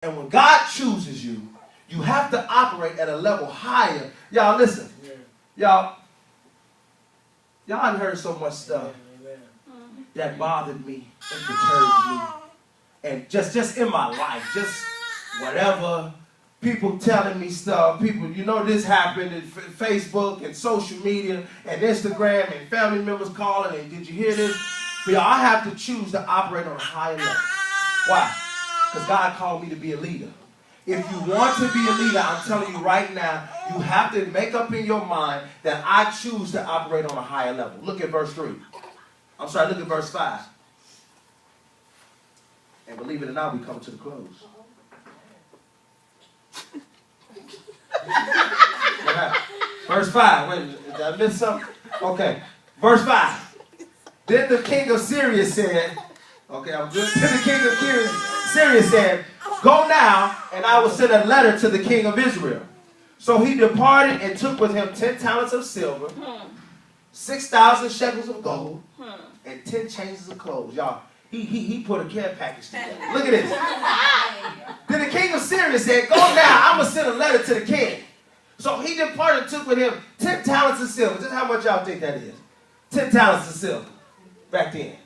And when God chooses you, you have to operate at a level higher. Y'all listen. Y'all done heard so much stuff that bothered me and perturbed me. And just in my life, just whatever. People telling me stuff. People, you know, this happened in Facebook and social media and Instagram and family members calling and did you hear this? But y'all, I have to choose to operate on a higher level. Why? Because God called me to be a leader. If you want to be a leader, I'm telling you right now, you have to make up in your mind that I choose to operate on a higher level. Look at verse 3. I'm sorry, look at verse 5. And believe it or not, we come to the close. Verse 5. Wait, did I miss something? Okay. Verse 5. Then the king of Syria said, okay, I'm good. Then the king of Syria said, go now, and I will send a letter to the king of Israel. So he departed and took with him 10 talents of silver, 6,000 shekels of gold, and 10 changes of clothes. Y'all, he put a care package together. Look at this. Then the king of Syria said, go now, I'm going to send a letter to the king. So he departed and took with him 10 talents of silver. Just how much y'all think that is? 10 talents of silver back then.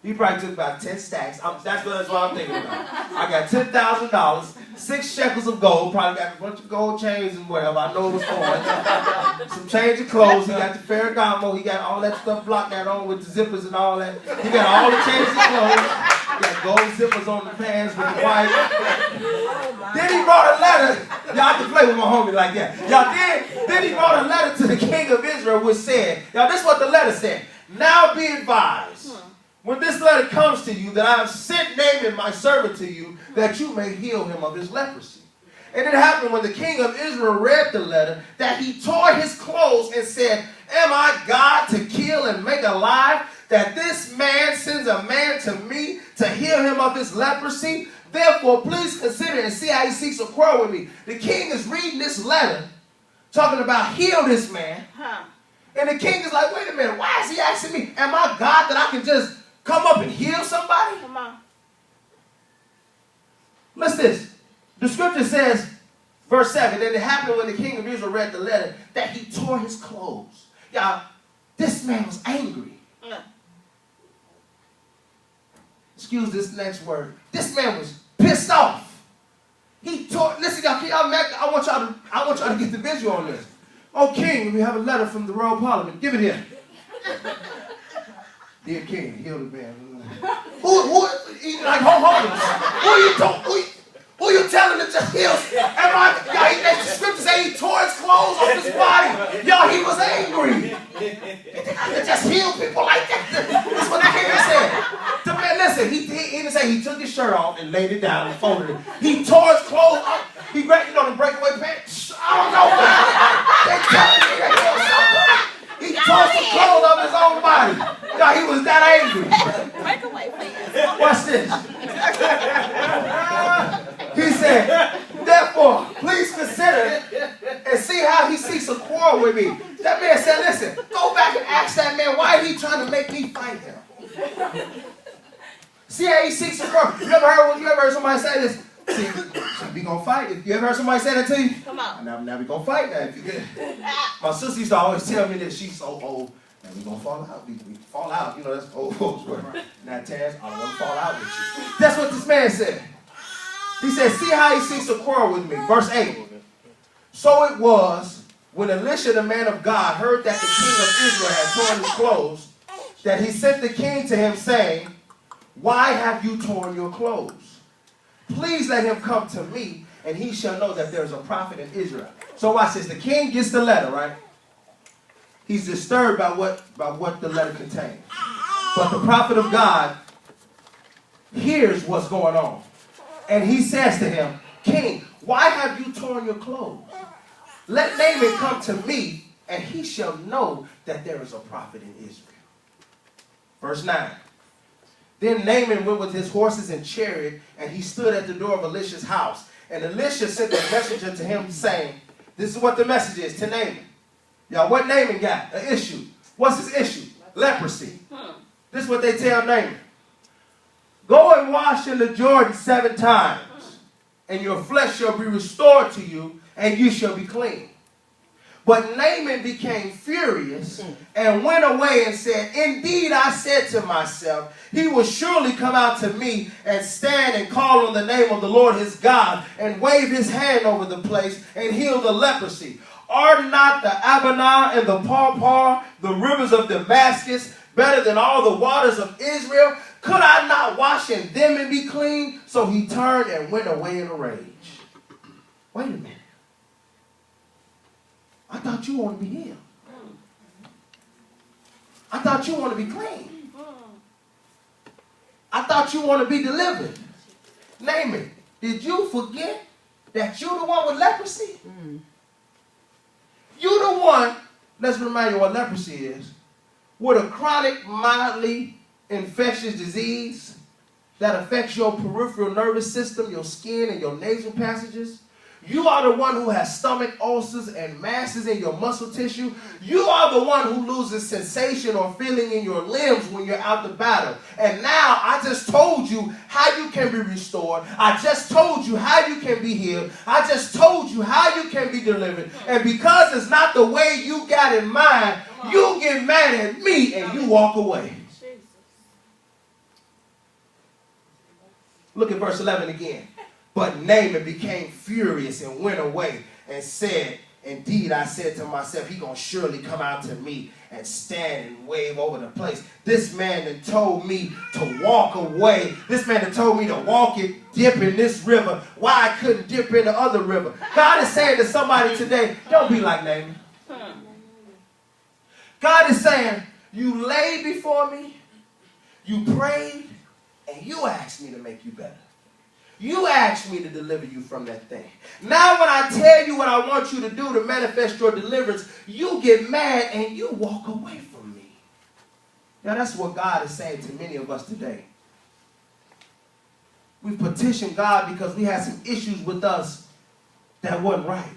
He probably took about 10 stacks. That's what I'm thinking about. I got $10,000, 6 shekels of gold. Probably got a bunch of gold chains and whatever. I know it was foreign. Some change of clothes. He got the Ferragamo. He got all that stuff blocked out on with the zippers and all that. He got all the changes of clothes. He got gold zippers on the pants with the white. Then he brought a letter. Y'all can play with my homie like that. Y'all then he brought a letter to the king of Israel which said, y'all, this is what the letter said. Now be advised, when this letter comes to you, that I have sent Naaman my servant to you, that you may heal him of his leprosy. And it happened when the king of Israel read the letter, that he tore his clothes and said, am I God to kill and make alive, that this man sends a man to me to heal him of his leprosy? Therefore, please consider and see how he seeks a quarrel with me. The king is reading this letter, talking about heal this man. And the king is like, wait a minute, why is he asking me? Am I God that I can just come up and heal somebody? Come on. Listen to this. The scripture says, verse 7, that it happened when the king of Israel read the letter that he tore his clothes. Y'all, this man was angry. Excuse this next word. This man was pissed off. He tore, listen, y'all, I want y'all to get the visual on this. Oh, king, we have a letter from the royal parliament. Give it here. Dear king, heal the man. Who you telling to just heal? Y'all, the scripture say he tore his clothes off his body. Y'all, he was angry. You think I could just heal people like that? That's what the king said. The man, listen, he didn't say he took his shirt off and laid it down and folded it. He tore his clothes off. He grabbed, the breakaway pants. I don't know why. They telling me to heal somebody. He tore some clothes off his own body. Y'all, he was that angry. Breakaway pants. Watch this. He said, therefore, please consider and see how he seeks a quarrel with me. That man said, listen, go back and ask that man, why is he trying to make me fight him? See how he seeks a quarrel. You ever heard somebody say this? See, we gonna fight. You ever heard somebody say that to you? Come on. Now we gonna fight now. My sister used to always tell me that she's so old. Now we gonna fall out. We fall out. You know, that's old folks word. Now, Terrence, I don't want to fall out with you. That's what this man said. He said, see how he seeks to quarrel with me. Verse 8. So it was when Elisha, the man of God, heard that the king of Israel had torn his clothes, that he sent the king to him, saying, why have you torn your clothes? Please let him come to me, and he shall know that there is a prophet in Israel. So watch this. The king gets the letter, right? He's disturbed by what the letter contains. But the prophet of God hears what's going on. And he says to him, king, why have you torn your clothes? Let Naaman come to me, and he shall know that there is a prophet in Israel. Verse 9. Then Naaman went with his horses and chariot, and he stood at the door of Elisha's house. And Elisha sent a messenger to him, saying, this is what the message is to Naaman. Y'all, what Naaman got? An issue. What's his issue? Leprosy. This is what they tell Naaman. Go and wash in the Jordan 7 times, and your flesh shall be restored to you, and you shall be clean. But Naaman became furious and went away and said, indeed, I said to myself, he will surely come out to me and stand and call on the name of the Lord his God and wave his hand over the place and heal the leprosy. Are not the Abana and the Parpar, the rivers of Damascus, better than all the waters of Israel? Could I not wash in them and be clean? So he turned and went away in a rage. Wait a minute. I thought you wanted to be healed. I thought you wanted to be clean. I thought you wanted to be delivered. Naaman, did you forget that you're the one with leprosy? You're the one, let's remind you what leprosy is, with a chronic, mildly infectious disease that affects your peripheral nervous system, your skin, and your nasal passages. You are the one who has stomach ulcers and masses in your muscle tissue. You are the one who loses sensation or feeling in your limbs when you're out to battle. And now I just told you how you can be restored. I just told you how you can be healed. I just told you how you can be delivered. And because it's not the way you got in mind, you get mad at me and you walk away. Look at verse 11 again. But Naaman became furious and went away and said, indeed, I said to myself, he's going to surely come out to me and stand and wave over the place. This man that told me to walk away. This man that told me to walk and dip in this river. Why I couldn't dip in the other river. God is saying to somebody today, don't be like Naaman. God is saying, you laid before me, you prayed, and you asked me to make you better. You asked me to deliver you from that thing. Now when I tell you what I want you to do to manifest your deliverance, you get mad and you walk away from me. Now that's what God is saying to many of us today. We petitioned God because we had some issues with us that wasn't right.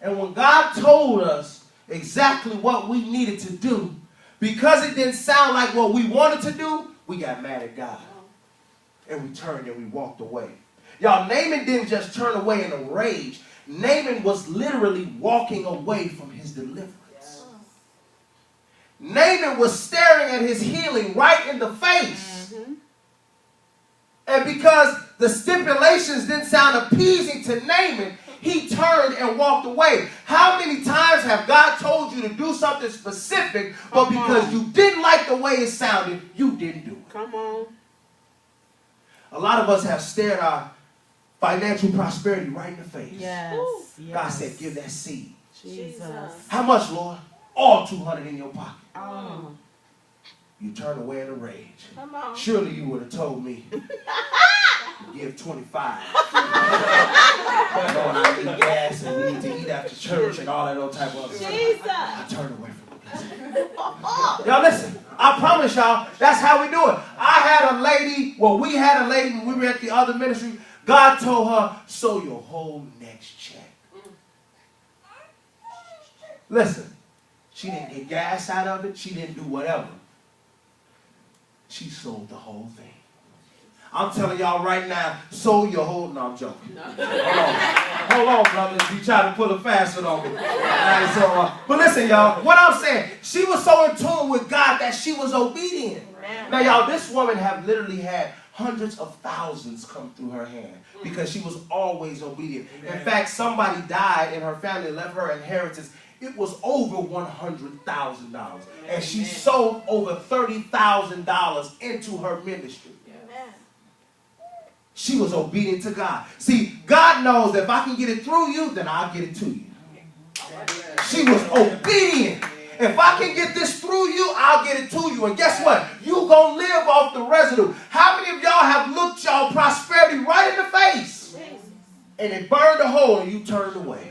And when God told us exactly what we needed to do, because it didn't sound like what we wanted to do, we got mad at God. And we turned and we walked away. Y'all, Naaman didn't just turn away in a rage. Naaman was literally walking away from his deliverance. Yes. Naaman was staring at his healing right in the face. And because the stipulations didn't sound appeasing to Naaman, he turned and walked away. How many times have God told you to do something specific, but because you didn't like the way it sounded, you didn't do it? Come on. A lot of us have stared our financial prosperity right in the face. Yes. God said, give that seed. Jesus. How much, Lord? All 200 in your pocket. Oh. You turn away in a rage. Come on. Surely you would have told me to give 25. Lord, I need gas and we need to eat after church and all that other type of stuff. I turned away from the blessing. Y'all listen. I promise y'all, that's how we do it. I had a lady, we had a lady when we were at the other ministry. God told her, sow your whole next check. Listen, she didn't get gas out of it. She didn't do whatever. She sold the whole thing. I'm telling y'all right now, sow your whole... No, I'm joking. No. Hold on, brothers. You try to pull a fast one on me. But listen, y'all. What I'm saying, she was so in tune with God that she was obedient. Now, y'all, this woman have literally had hundreds of thousands come through her hand because she was always obedient. In fact, somebody died and her family left her inheritance. It was over $100,000. And she sold over $30,000 into her ministry. She was obedient to God. See, God knows that if I can get it through you, then I'll get it to you. She was obedient. If I can get this through you, I'll get it to you. And guess what? You're going to live off the residue. How many of y'all have looked y'all prosperity right in the face? And it burned a hole and you turned away.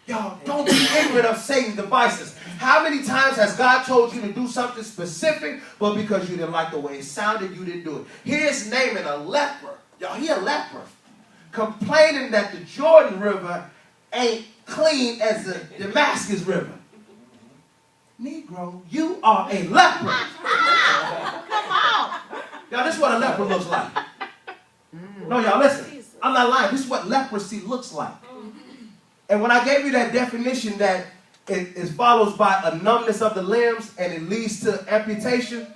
Y'all, don't be ignorant of Satan's devices. How many times has God told you to do something specific, but because you didn't like the way it sounded, you didn't do it? Here's Naaman, a leper. Y'all, he a leper. Complaining that the Jordan River ain't clean as the Damascus River. Negro, you are a leper. Come on. Y'all, this is what a leper looks like. No, y'all, listen. I'm not lying. This is what leprosy looks like. And when I gave you that definition that it is followed by a numbness of the limbs and it leads to amputation,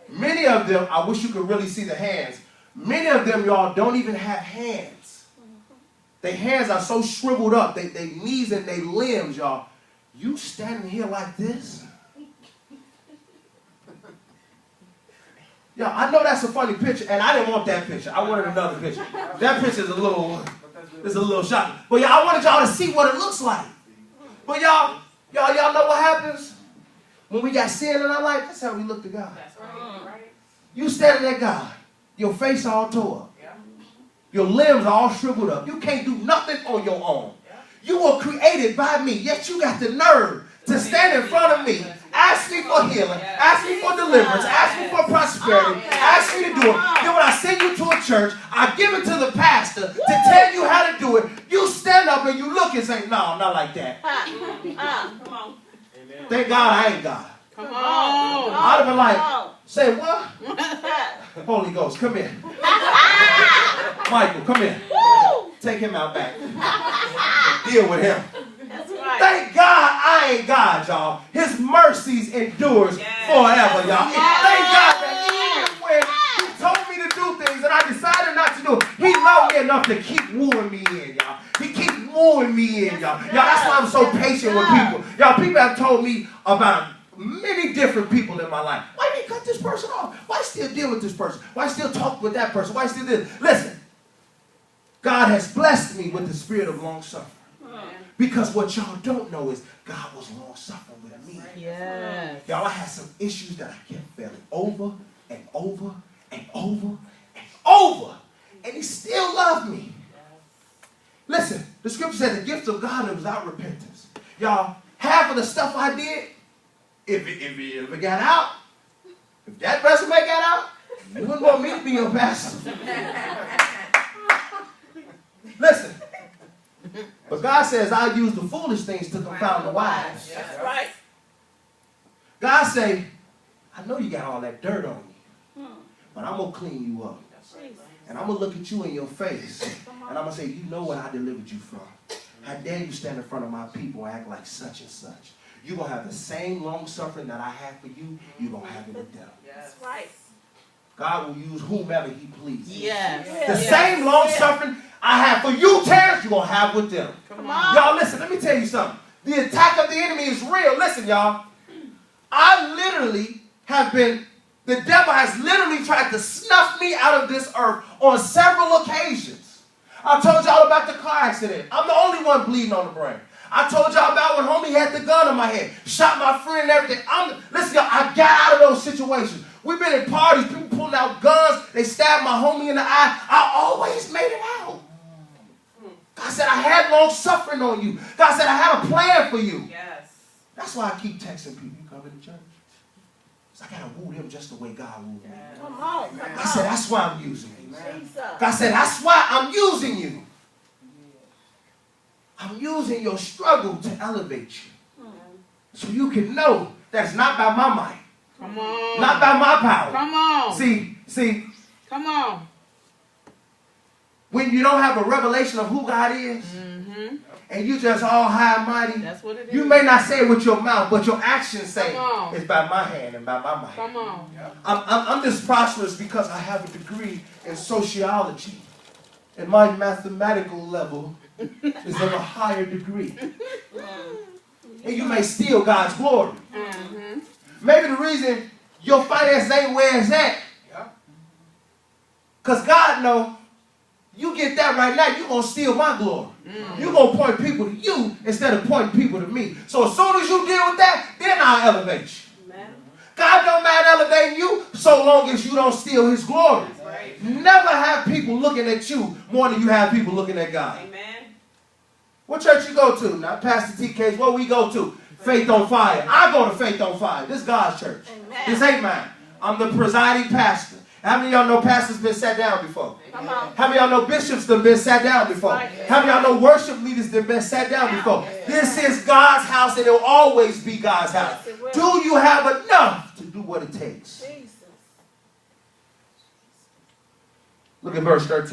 many of them, I wish you could really see the hands. Many of them, y'all, don't even have hands. Their hands are so shriveled up. They knees and their limbs, y'all. You standing here like this? Y'all, I know that's a funny picture, and I didn't want that picture. I wanted another picture. That picture is a little shocking. But y'all, I wanted y'all to see what it looks like. But y'all know what happens when we got sin in our life? That's how we look to God. You standing there, God, your face all tore up. Your limbs are all shriveled up. You can't do nothing on your own. You were created by me, yet you got the nerve to stand in front of me, ask me for healing, ask me for deliverance, ask me for prosperity, ask me to do it. Then when I send you to a church, I give it to the pastor to tell you how to do it. You stand up and you look and say, no, I'm not like that. Come on. Thank God I ain't God. Come on. I'd have been like, say what? Holy Ghost, come here. Michael, come here. Take him out back. Deal with him. That's right. Thank God I ain't God, y'all. His mercies endures forever, y'all. Thank God that even when he told me to do things and I decided not to do it, he loved me enough to keep wooing me in, y'all. He keeps wooing me in, y'all. Y'all, that's why I'm so patient with people. Y'all, people have told me about many different people in my life. Why did he cut this person off? Why still deal with this person? Why still talk with that person? Why still this? Listen, God has blessed me with the spirit of long suffering. Because what y'all don't know is God was long suffering with me. Yes. Y'all, I had some issues that I kept failing over and over and over and over. And he still loved me. Listen, the scripture said the gift of God is without repentance. Y'all, half of the stuff I did, if it got out, if that resume got out, you wouldn't want me to be your pastor. Listen, but God says I'll use the foolish things to confound the wise. That's right. God say, I know you got all that dirt on you, but I'm going to clean you up. And I'm going to look at you in your face, and I'm going to say, you know what I delivered you from. How dare you stand in front of my people and act like such and such. You're going to have the same long suffering that I had for you, you're going to have it with them. That's right. God will use whomever he pleases. Yes. The same long suffering I have for you, Terrence, you're going to have with them. Come on. Y'all, listen, let me tell you something. The attack of the enemy is real. Listen, y'all. I literally have been, the devil has literally tried to snuff me out of this earth on several occasions. I told y'all about the car accident. I'm the only one bleeding on the brain. I told y'all about when homie had the gun on my head, shot my friend and everything. Listen, y'all, I got out of those situations. We've been at parties, people pulling out guns, they stabbed my homie in the eye. I always made it out. God said, I had long suffering on you. God said, I had a plan for you. Yes. That's why I keep texting people, you come to church? I got to woo them just the way God wooed me. Come on. Come I said, that's why I'm using you. Jesus. God said, that's why I'm using you. I'm using your struggle to elevate you. So you can know that it's not by my might. Come on. Not by my power. Come on. See. Come on. When you don't have a revelation of who God is, and you just all high and mighty, That's what it is. you may not say it with your mouth, but your actions say Come on. it's by my hand and by my might. Come on. I'm this prosperous because I have a degree in sociology, and my mathematical level is of a higher degree. And you may steal God's glory. Maybe the reason your finances ain't where it's at, because God knows you get that right now, you're going to steal my glory. You're going to point people to you instead of pointing people to me. So as soon as you deal with that, then I'll elevate you. God don't mind elevating you so long as you don't steal his glory. Never have people looking at you more than you have people looking at God. What church you go to? Now, Pastor TK's, what we go to? Faith on Fire. I go to Faith on Fire. This is God's church. This ain't mine. I'm the presiding pastor. How many of y'all know pastors been sat down before? How many of y'all know bishops that been sat down before? How many of y'all know worship leaders that been sat down before? This is God's house and it will always be God's house. Do you have enough to do what it takes? Look at verse 13.